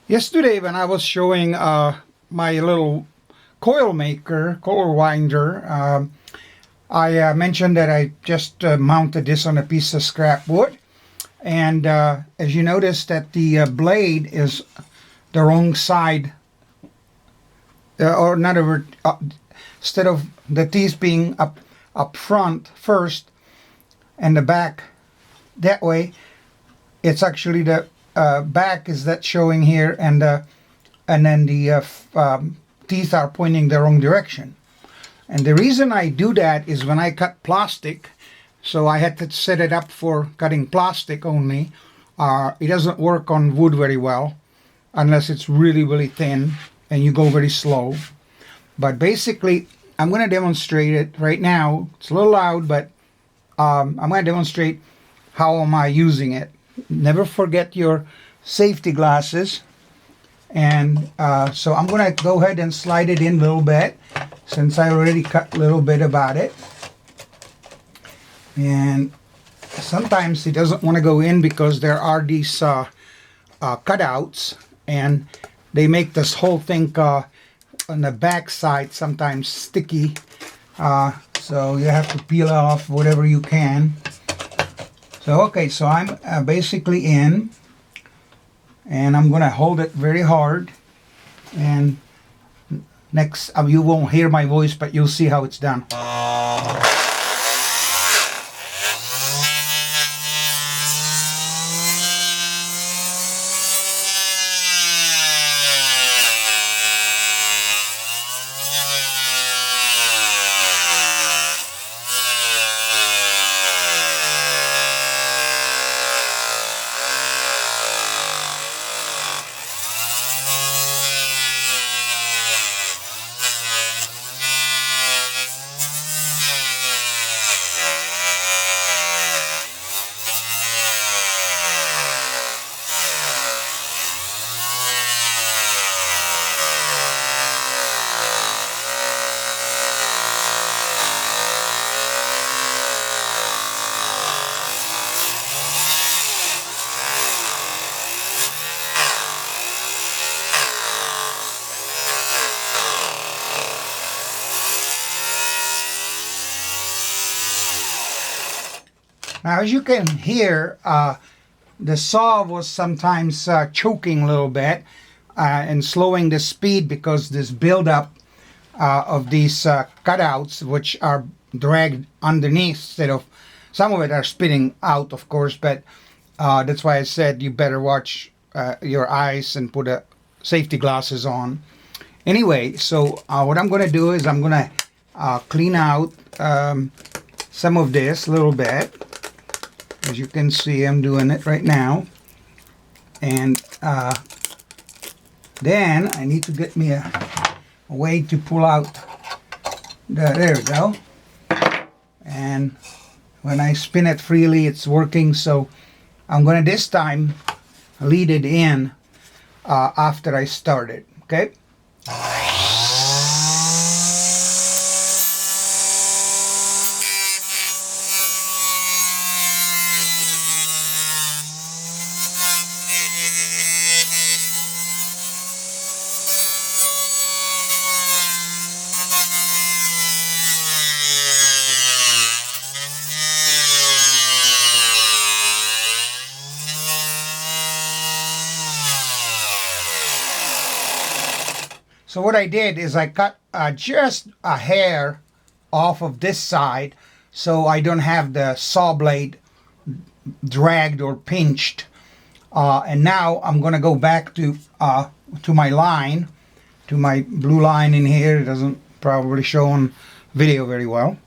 Yesterday, when I was showing my little coil maker, coil winder, I mentioned that I just mounted this on a piece of scrap wood. And as you notice that the blade is the wrong side, or in other words, instead of the teeth being up front first and the back that way, it's actually the back is that showing here, and then the teeth are pointing the wrong direction. And the reason I do that is when I cut plastic, so I had to set it up for cutting plastic only. It doesn't work on wood very well unless it's really, really thin and you go very slow. But basically, I'm going to demonstrate it right now. It's a little loud, but I'm going to demonstrate how am I using it. Never forget your safety glasses. And so I'm going to go ahead and slide it in a little bit since I already cut a little bit about it. And sometimes it doesn't want to go in because there are these cutouts, and they make this whole thing on the back side sometimes sticky. So you have to peel off whatever you can. So okay, so I'm basically in, and I'm gonna hold it very hard, and next you won't hear my voice, but you'll see how it's done. Now, as you can hear, the saw was sometimes choking a little bit and slowing the speed because this buildup of these cutouts, which are dragged underneath instead of, some of it are spitting out, of course, but that's why I said you better watch your eyes and put safety glasses on. Anyway, so what I'm going to do is I'm going to clean out some of this a little bit. As you can see, I'm doing it right now. And then I need to get me a way to pull out there we go. And when I spin it freely, it's working. So I'm going to this time lead it in after I start it. Okay. So what I did is I cut just a hair off of this side so I don't have the saw blade dragged or pinched. And now I'm going to go back to my line, to my blue line in here. It doesn't probably show on video very well.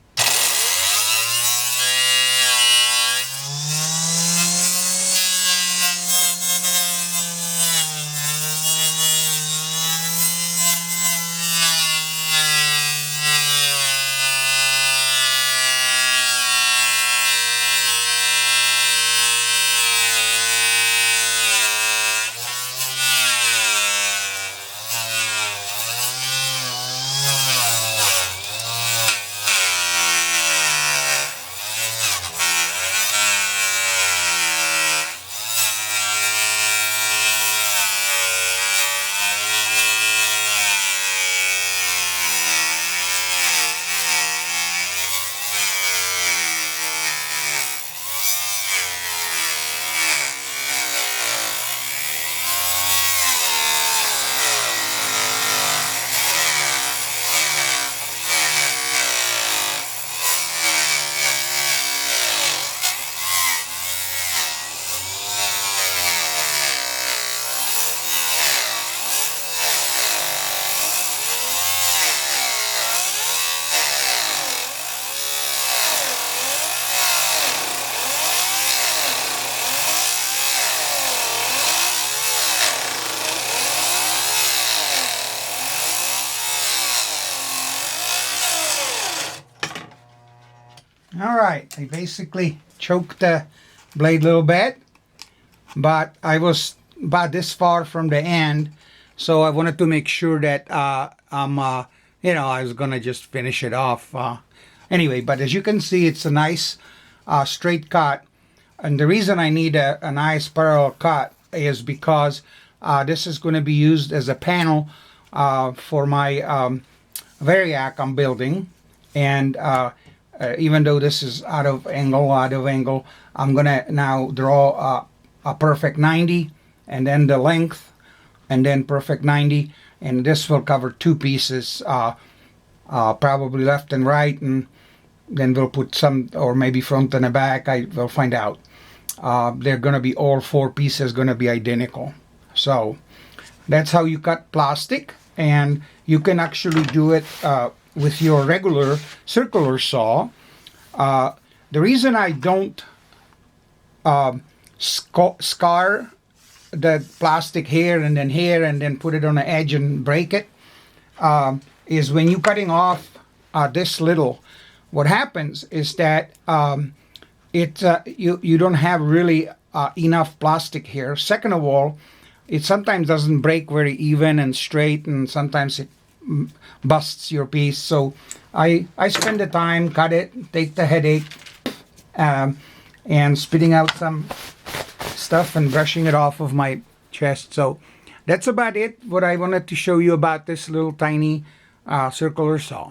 right, I basically choked the blade a little bit, but I was about this far from the end, so I wanted to make sure that I was gonna just finish it off. Anyway, but as you can see, it's a nice straight cut, and the reason I need a nice parallel cut is because this is going to be used as a panel for my Variac I'm building, and even though this is out of angle, I'm gonna now draw a perfect 90, and then the length, and then perfect 90, and this will cover two pieces, probably left and right, and then we'll put some, or maybe front and the back. I will find out. They're gonna be, all four pieces gonna be identical. So that's how you cut plastic, and you can actually do it with your regular circular saw. The reason I don't scar the plastic here and then put it on the edge and break it is when you're cutting off this little, what happens is that you don't have really enough plastic here. Second of all, it sometimes doesn't break very even and straight, and sometimes it busts your piece. So I spend the time, cut it, take the headache, and spitting out some stuff and brushing it off of my chest. So that's about it, what I wanted to show you about this little tiny circular saw.